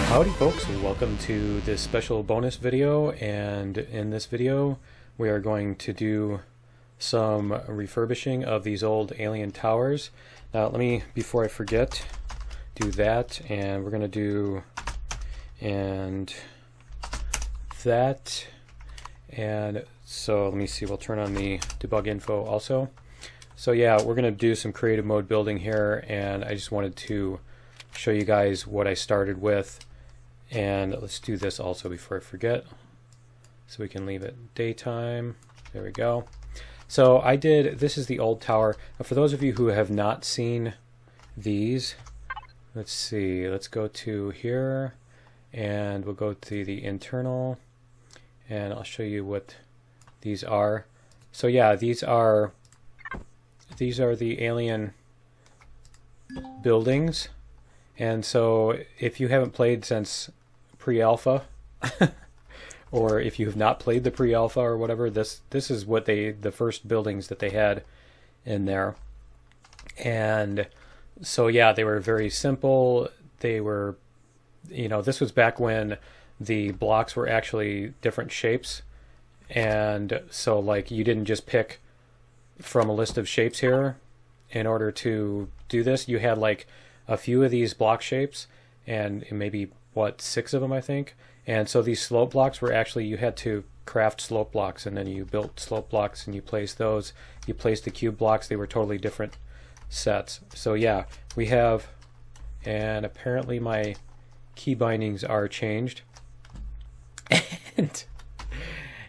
Howdy folks, welcome to this special bonus video, and in this video we are going to do some refurbishing of these old alien towers. Now let me, before I forget, do that, and we're going to do and that, and so let me see, we'll turn on the debug info also. So yeah, we're going to do some creative mode building here, and I just wanted to show you guys what I started with. And let's do this also before I forget, so we can leave it daytime. There we go. So I did, this is the old tower. Now for those of you who have not seen these, let's see, let's go to here and we'll go to the internal, and I'll show you what these are. So yeah, these are the alien buildings. And so if you haven't played since pre-alpha, or if you have not played the pre-alpha or whatever, this is what the first buildings that they had in there. And so yeah, they were very simple. They were, you know, this was back when the blocks were actually different shapes, and so like you didn't just pick from a list of shapes here in order to do this. You had like a few of these block shapes, and maybe what, 6 of them I think. And so these slope blocks were actually, you had to craft slope blocks, and then you built slope blocks and you placed those. You placed the cube blocks. They were totally different sets. So yeah, we have, and apparently my key bindings are changed. And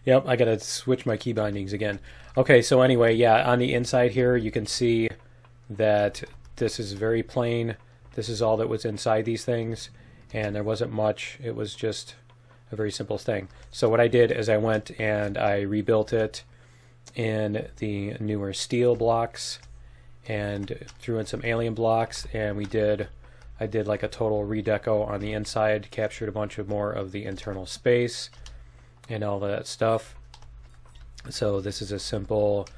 yep, I gotta switch my key bindings again. Okay, so anyway, yeah, on the inside here you can see that this is very plain. This is all that was inside these things, and there wasn't much. It was just a very simple thing. So what I did is I went and I rebuilt it in the newer steel blocks and threw in some alien blocks, and I did like a total redeco on the inside, captured a bunch of more of the internal space and all that stuff. So this is a simple,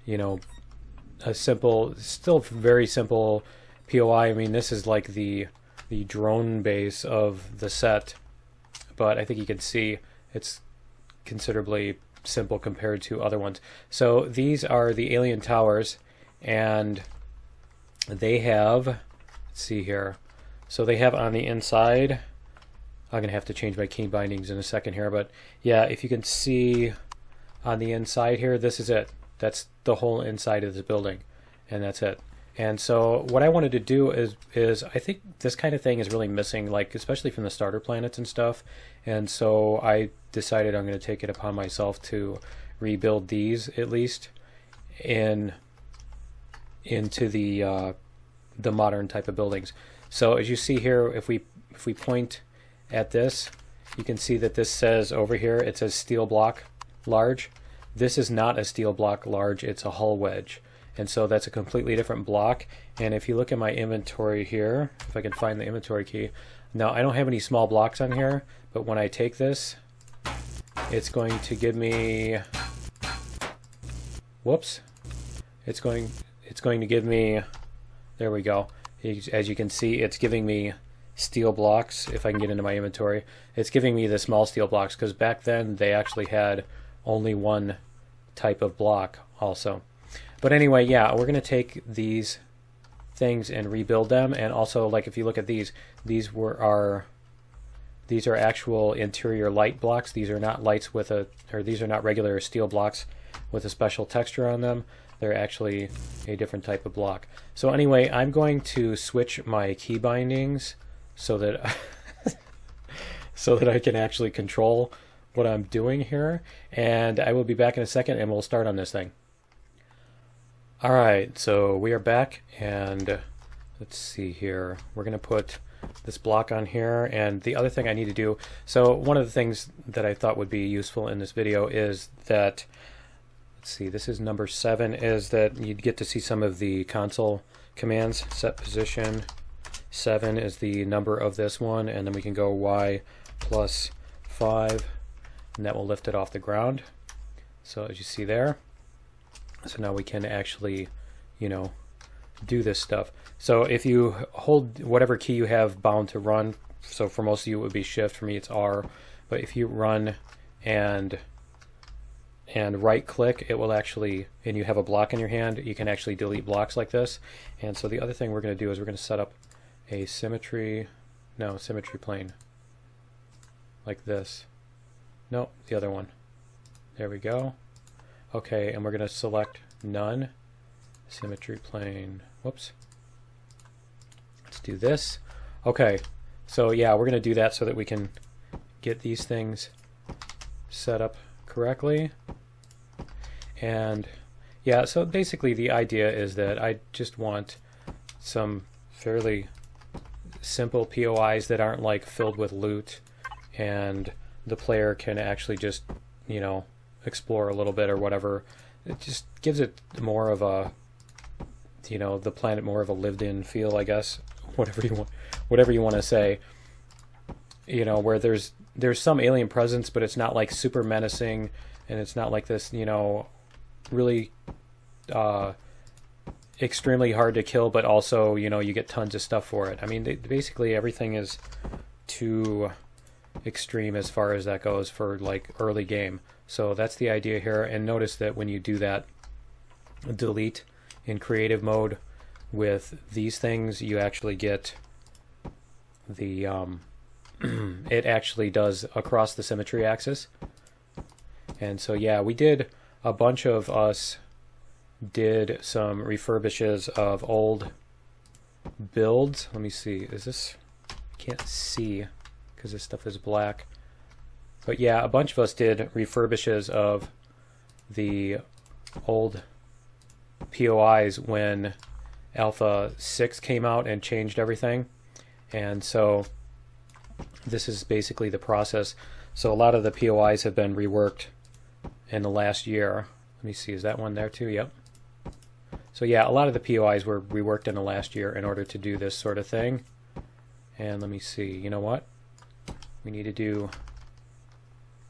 you know, still very simple POI. I mean, this is like the drone base of the set, but I think you can see it's considerably simple compared to other ones. So these are the alien towers, and they have, let's see here, so they have on the inside, I'm gonna have to change my key bindings in a second here, but yeah, if you can see on the inside here, this is it. That's the whole inside of this building, and that's it. And so what I wanted to do is I think this kind of thing is really missing, like especially from the starter planets and stuff. And so I decided I'm going to take it upon myself to rebuild these, at least into the modern type of buildings. So as you see here, if we point at this, you can see that this says over here, it says steel block large. This is not a steel block large, it's a hull wedge. And so that's a completely different block. And if you look at my inventory here, if I can find the inventory key, now I don't have any small blocks on here, but when I take this, it's going to give me, whoops, it's going to give me, there we go. As you can see, it's giving me steel blocks. If I can get into my inventory, it's giving me the small steel blocks, because back then they actually had only one type of block also. But anyway, yeah, we're going to take these things and rebuild them. And also, like, if you look at these are actual interior light blocks. These are not lights with these are not regular steel blocks with a special texture on them. They're actually a different type of block. So anyway, I'm going to switch my key bindings so that so that I can actually control what I'm doing here. And I will be back in a second, and we'll start on this thing. Alright, so we are back, and let's see here. We're going to put this block on here, and the other thing I need to do, so one of the things that I thought would be useful in this video is that, let's see, this is number 7, is that you'd get to see some of the console commands. Set position 7 is the number of this one, and then we can go Y plus 5, and that will lift it off the ground. So as you see there, so now we can actually, you know, do this stuff. So if you hold whatever key you have bound to run, So for most of you it would be Shift, for me it's R. But if you run and right click, it will actually, and you have a block in your hand, you can actually delete blocks like this. And so the other thing we're going to do is we're going to set up a symmetry plane like this. No, the other one. There we go. Okay, and we're going to select none, symmetry plane. Whoops. Let's do this. Okay, so yeah, we're going to do that so that we can get these things set up correctly. And yeah, so basically the idea is that I just want some fairly simple POIs that aren't like filled with loot, and the player can actually just, you know, explore a little bit or whatever. It just gives it more of a, you know, the planet more of a lived-in feel, I guess. Whatever you want to say. You know, where there's some alien presence, but it's not like super menacing, and it's not like this, you know, really extremely hard to kill, but also, you know, you get tons of stuff for it. I mean, basically everything is too extreme as far as that goes for like early game. So that's the idea here. And notice that when you do that delete in creative mode with these things, you actually get the it actually does across the symmetry axis. And so yeah, we did, a bunch of us did some refurbishes of old builds. Let me see, is this, can't see because this stuff is black. But yeah, a bunch of us did refurbishes of the old POIs when Alpha 6 came out and changed everything. And so this is basically the process. So a lot of the POIs have been reworked in the last year. Let me see, is that one there too? Yep. So yeah, a lot of the POIs were reworked in the last year in order to do this sort of thing. And let me see, you know what? We need to do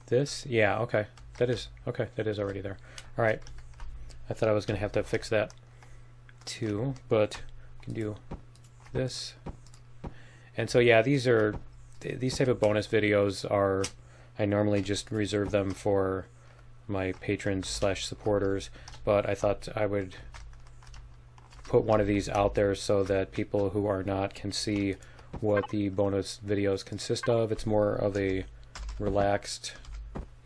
this. Yeah, okay. That is already there. All right. I thought I was going to have to fix that too, but we can do this. And so yeah, these type of bonus videos are, I normally just reserve them for my patrons / supporters, but I thought I would put one of these out there so that people who are not can see what the bonus videos consist of. It's more of a relaxed,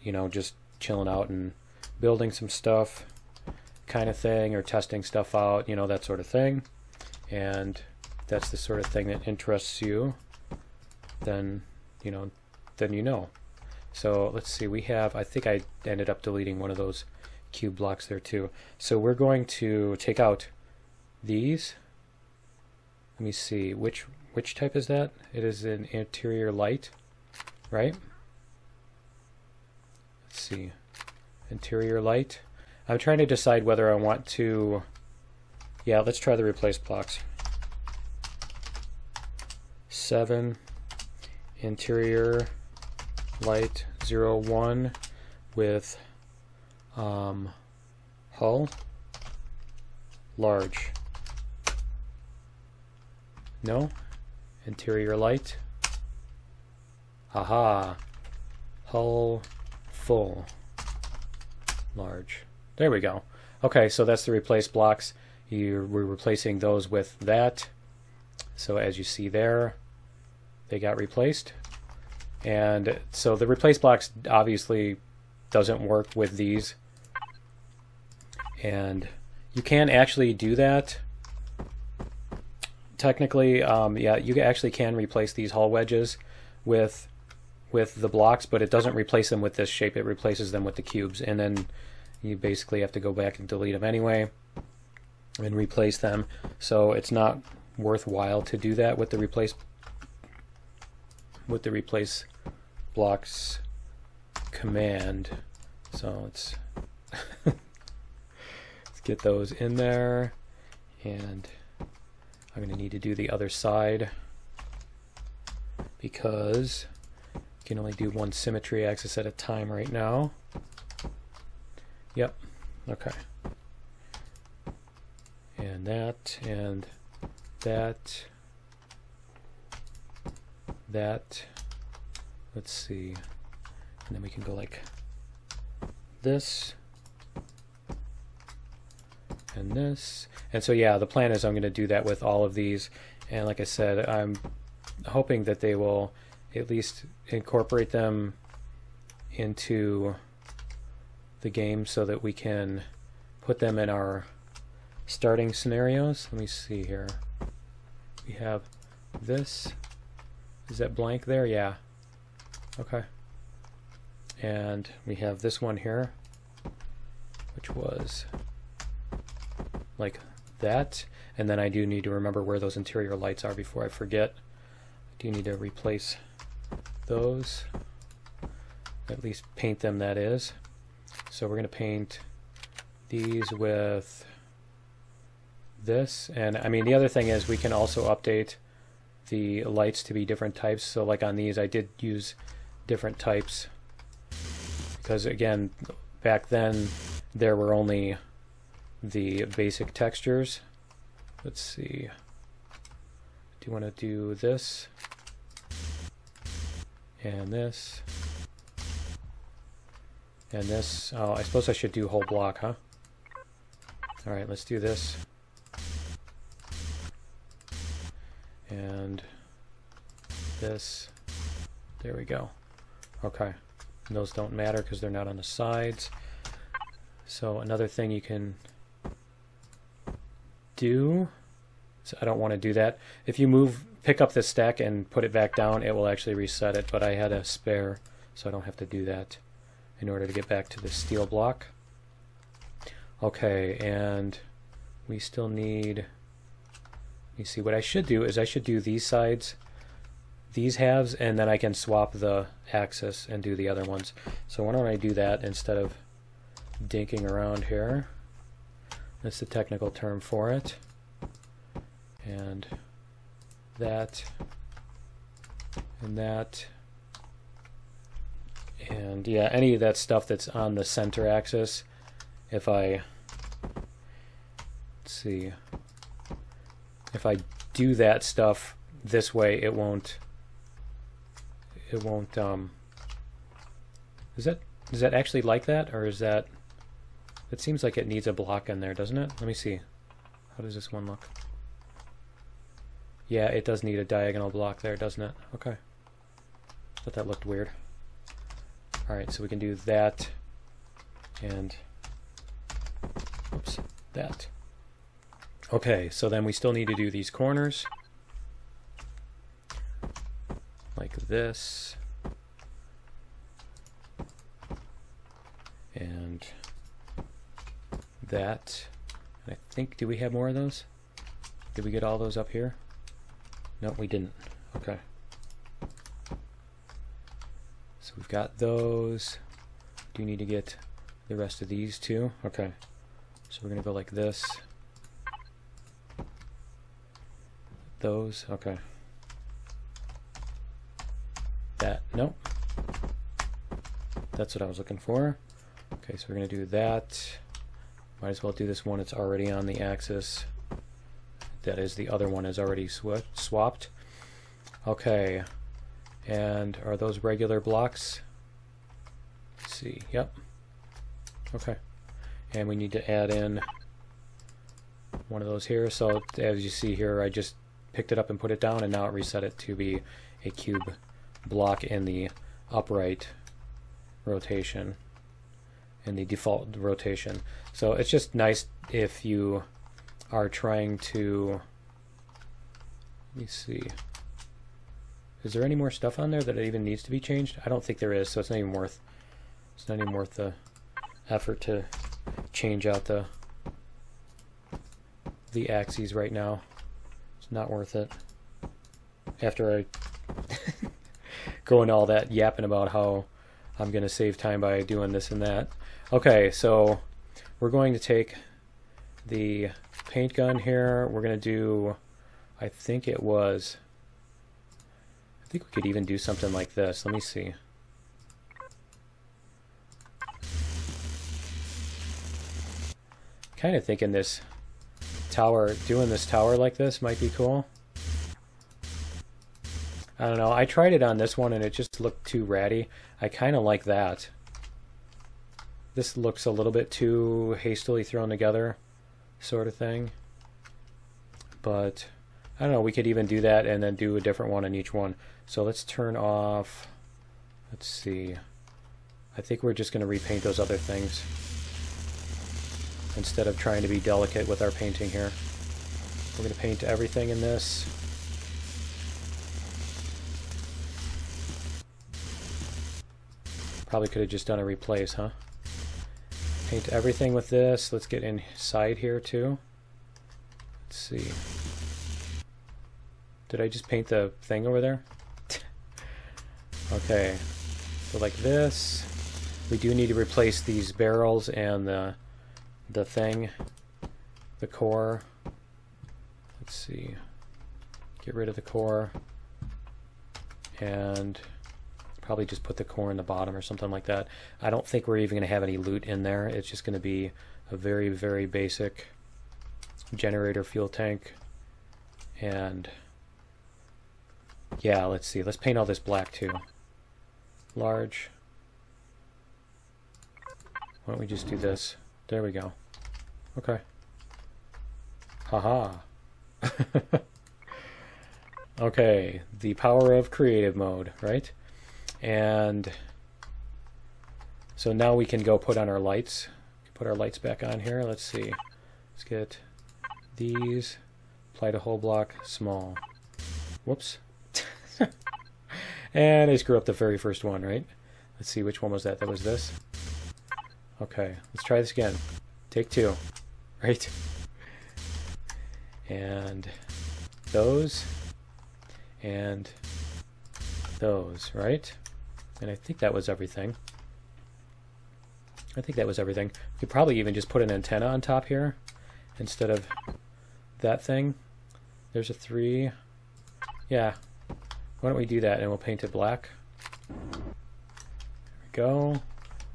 you know, just chilling out and building some stuff kind of thing, or testing stuff out, you know, that sort of thing. And that's the sort of thing that interests you, then you know. So let's see, we have, I think I ended up deleting one of those cube blocks there too. So we're going to take out these. Let me see, which type is that? It is an interior light, right? Let's see, interior light. I'm trying to decide whether I want to, yeah, let's try the replace blocks. 7 interior light 01 with hull large. No, interior light. Aha, hull full large. There we go. Okay, so that's the replace blocks. We're replacing those with that. So as you see there, they got replaced. And so the replace blocks obviously doesn't work with these. And you can actually do that. Technically, yeah, you actually can replace these hull wedges with the blocks, but it doesn't replace them with this shape. It replaces them with the cubes, and then you basically have to go back and delete them anyway and replace them. So it's not worthwhile to do that with the replace blocks command. So let's let's get those in there, and I'm going to need to do the other side because you can only do one symmetry axis at a time right now. Yep, okay. And that, and that. that. Let's see. And then we can go like this. And this. And so yeah, the plan is I'm going to do that with all of these. And like I said, I'm hoping that they will at least incorporate them into the game so that we can put them in our starting scenarios. Let me see here. We have this. Is that blank there? Yeah. Okay. And we have this one here, which was like that. And then I do need to remember where those interior lights are before I forget. I do need to replace those. At least paint them, that is. So we're going to paint these with this. And I mean, the other thing is we can also update the lights to be different types. So like on these, I did use different types because again, back then there were only the basic textures. Let's see. Do you want to do this and this and this? Oh, I suppose I should do whole block, huh? All right, let's do this. And this. There we go. Okay. And those don't matter because they're not on the sides. So another thing you can do, so I don't want to do that. If you pick up this stack and put it back down, it will actually reset it, but I had a spare, so I don't have to do that in order to get back to the steel block. Okay, and we still need, you see, what I should do is I should do these sides, these halves, and then I can swap the axis and do the other ones. So why don't I do that instead of dinking around here? That's the technical term for it. And that, and that, and yeah, any of that stuff that's on the center axis, if I, let's see, if I do that stuff this way, it won't, is that actually like that, or is that, it seems like it needs a block in there, doesn't it? Let me see. How does this one look? Yeah, it does need a diagonal block there, doesn't it? Okay. Thought that looked weird. Alright, so we can do that and oops, that. Okay, so then we still need to do these corners. Like this. And that. And I think, do we have more of those? Did we get all those up here? No, we didn't. Okay. So we've got those. Do need to get the rest of these too? Okay. So we're going to go like this. Those. Okay. That. Nope. That's what I was looking for. Okay, so we're going to do that. Might as well do this one. It's already on the axis. That is, the other one is already swapped. Okay. And are those regular blocks? Let's see. Yep. Okay. And we need to add in one of those here. So as you see here, I just picked it up and put it down, and now it reset it to be a cube block in the upright rotation, in the default rotation. So it's just nice if you are trying to, let me see, is there any more stuff on there that it even needs to be changed? I don't think there is, so it's not even worth the effort to change out the axes right now. It's not worth it. After I go into all that yapping about how I'm going to save time by doing this and that. Okay, so we're going to take the paint gun here. We're going to do, I think we could even do something like this. Let me see. Kind of thinking this tower, doing this tower like this might be cool. I don't know. I tried it on this one and it just looked too ratty. I kind of like that. This looks a little bit too hastily thrown together, sort of thing. But I don't know. We could even do that and then do a different one on each one. So let's turn off. Let's see. I think we're just going to repaint those other things instead of trying to be delicate with our painting here. We're going to paint everything in this. Probably could have just done a replace, huh? Paint everything with this. Let's get inside here too. Let's see. Did I just paint the thing over there? Okay. So like this. We do need to replace these barrels and the thing, the core. Let's see. Get rid of the core. And probably just put the core in the bottom or something like that. I don't think we're even going to have any loot in there. It's just going to be a very, very basic generator fuel tank. And yeah, let's see. Let's paint all this black too. Large. Why don't we just do this? There we go. Okay. Haha. Okay, the power of creative mode, right? And so now we can go put on our lights. Put our lights back on here. Let's see. Let's get these. Apply to whole block, small. Whoops. And I screw up the very first one, right? Let's see, which one was that? That was this. Okay, let's try this again. Take two, right? And those, and those, right? And I think that was everything. I think that was everything. We could probably even just put an antenna on top here instead of that thing. There's a 3. Yeah. Why don't we do that and we'll paint it black. There we go.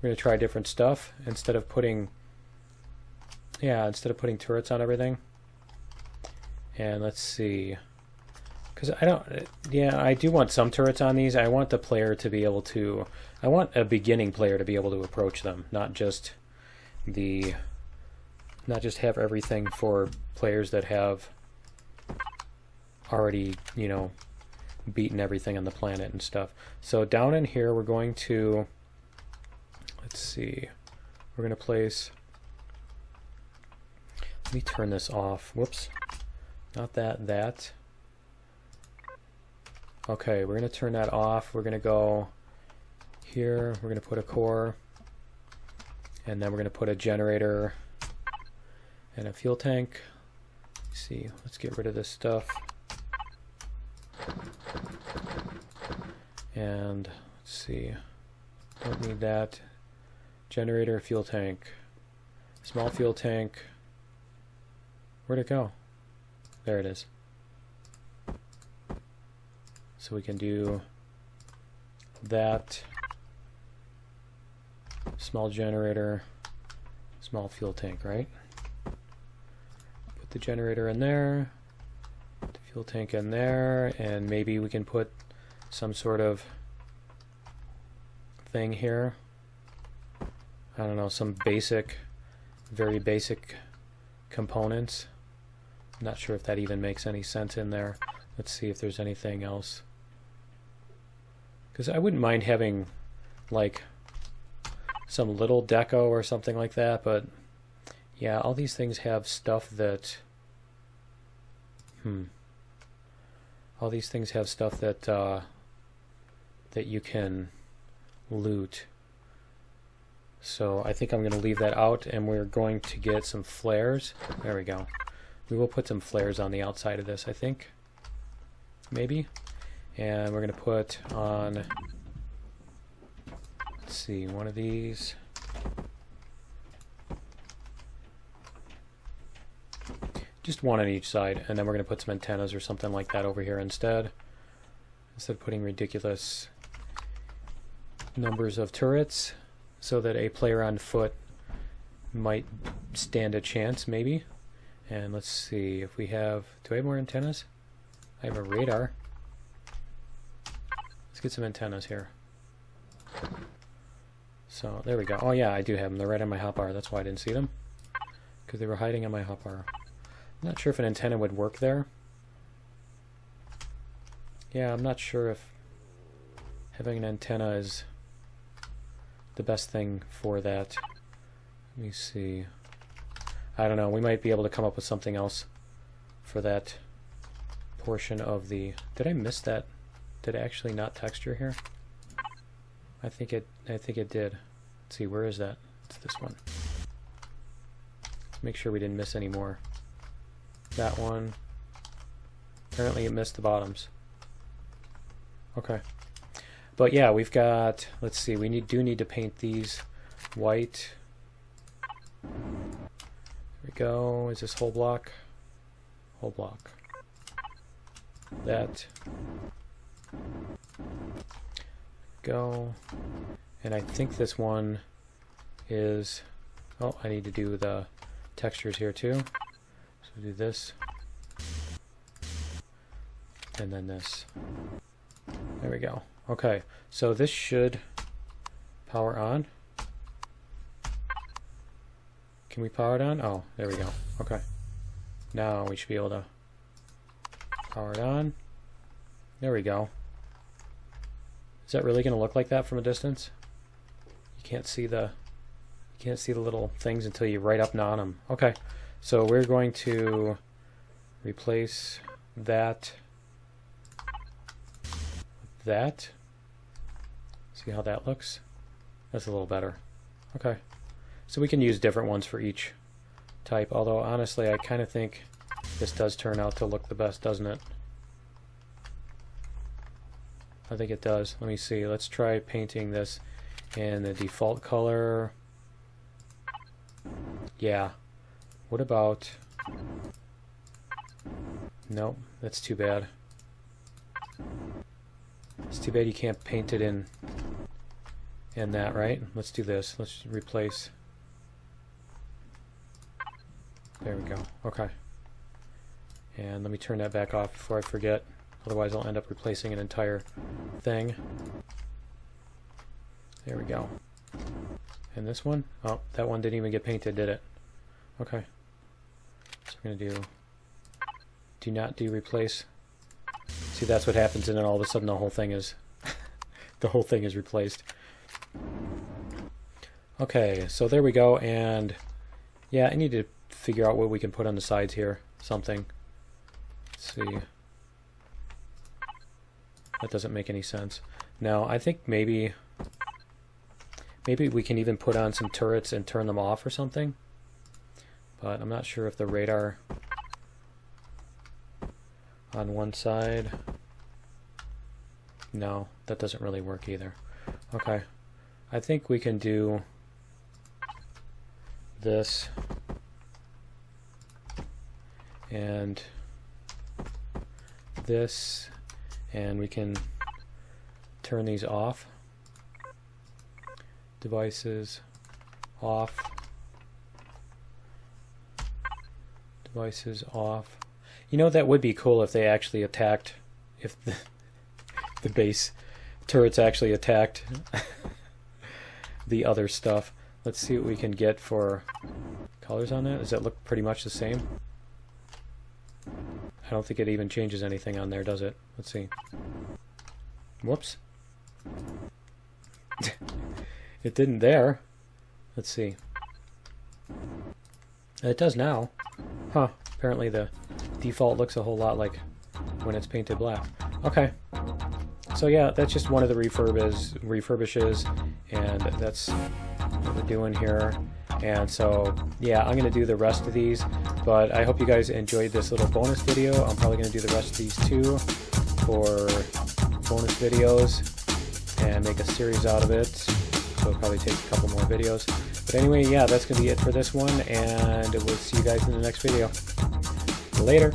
We're going to try different stuff instead of putting turrets on everything. And let's see. Because I do want some turrets on these. I want the player to be able to, I want a beginning player to be able to approach them, not just have everything for players that have already, you know, beaten everything on the planet and stuff. So down in here we're going to, let's see, we're going to place, let me turn this off. Whoops. Not that. Okay, we're going to turn that off. We're going to go here. We're going to put a core. And then we're going to put a generator and a fuel tank. Let's see, let's get rid of this stuff. And let's see, don't need that. Generator, fuel tank, small fuel tank. Where'd it go? There it is. So we can do that. Small generator, small fuel tank, right? Put the generator in there, put the fuel tank in there, and maybe we can put some sort of thing here. I don't know, some basic, very basic components. I'm not sure if that even makes any sense in there. Let's see if there's anything else. Because I wouldn't mind having like some little deco or something like that, but yeah, all these things have stuff that all these things have stuff that that you can loot. So I think I'm going to leave that out, and we're going to get some flares. There we go. We will put some flares on the outside of this, I think. Maybe. And we're going to put on, let's see, one of these. Just one on each side, and then we're going to put some antennas or something like that over here instead of putting ridiculous numbers of turrets, so that a player on foot might stand a chance, maybe. And let's see if we have, do I have more antennas? I have a radar. get some antennas here. So there we go. Oh yeah, I do have them. They're right on my hotbar. That's why I didn't see them, because they were hiding on my hotbar. I'm not sure if an antenna would work there. Yeah, I'm not sure if having an antenna is the best thing for that. Let me see. I don't know. We might be able to come up with something else for that portion of the... Did I miss that? Did I actually not texture here? I think it did. Let's see, where is that? It's this one. Let's make sure we didn't miss any more. That one. Apparently it missed the bottoms. Okay. But yeah, we've got, let's see, we do need to paint these white. There we go. Is this whole block? Whole block. That. Go. And I think this one is, oh, I need to do the textures here too. So do this. And then this. There we go. Okay, so this should power on. Can we power it on? Oh, there we go. Okay. Now we should be able to power it on. There we go. Is that really going to look like that from a distance? You can't see the little things until you right up and on them. Okay, so we're going to replace that with that. See how that looks? That's a little better. Okay, so we can use different ones for each type, although honestly I kind of think this does turn out to look the best, doesn't it? I think it does. Let me see. Let's try painting this in the default color. Yeah. What about... Nope, that's too bad. It's too bad you can't paint it in that, right? Let's do this. Let's replace... There we go. Okay. And let me turn that back off before I forget. Otherwise I'll end up replacing an entire thing. There we go. And this one? Oh, that one didn't even get painted, did it? Okay. So we're going to do not do replace. See, that's what happens, and then all of a sudden the whole thing is the whole thing is replaced. Okay, so there we go, and yeah, I need to figure out what we can put on the sides here. Something. Let's see. That doesn't make any sense. Now, I think maybe we can even put on some turrets and turn them off or something. But I'm not sure if the radar on one side... No, that doesn't really work either. Okay. I think we can do this and this, and we can turn these off. Devices off. Devices off. You know, that would be cool if they actually attacked, if the base turrets actually attacked the other stuff. Let's see what we can get for colors on that. Does that look pretty much the same? I don't think it even changes anything on there, does it? Let's see. Whoops. It didn't there. Let's see. It does now. Huh. Apparently the default looks a whole lot like when it's painted black. Okay. So yeah, that's just one of the refurbishes, and that's what we're doing here. And so yeah, I'm going to do the rest of these, but I hope you guys enjoyed this little bonus video. I'm probably going to do the rest of these too for bonus videos and make a series out of it. So it'll probably take a couple more videos. But anyway, yeah, that's going to be it for this one, and we'll see you guys in the next video. Later!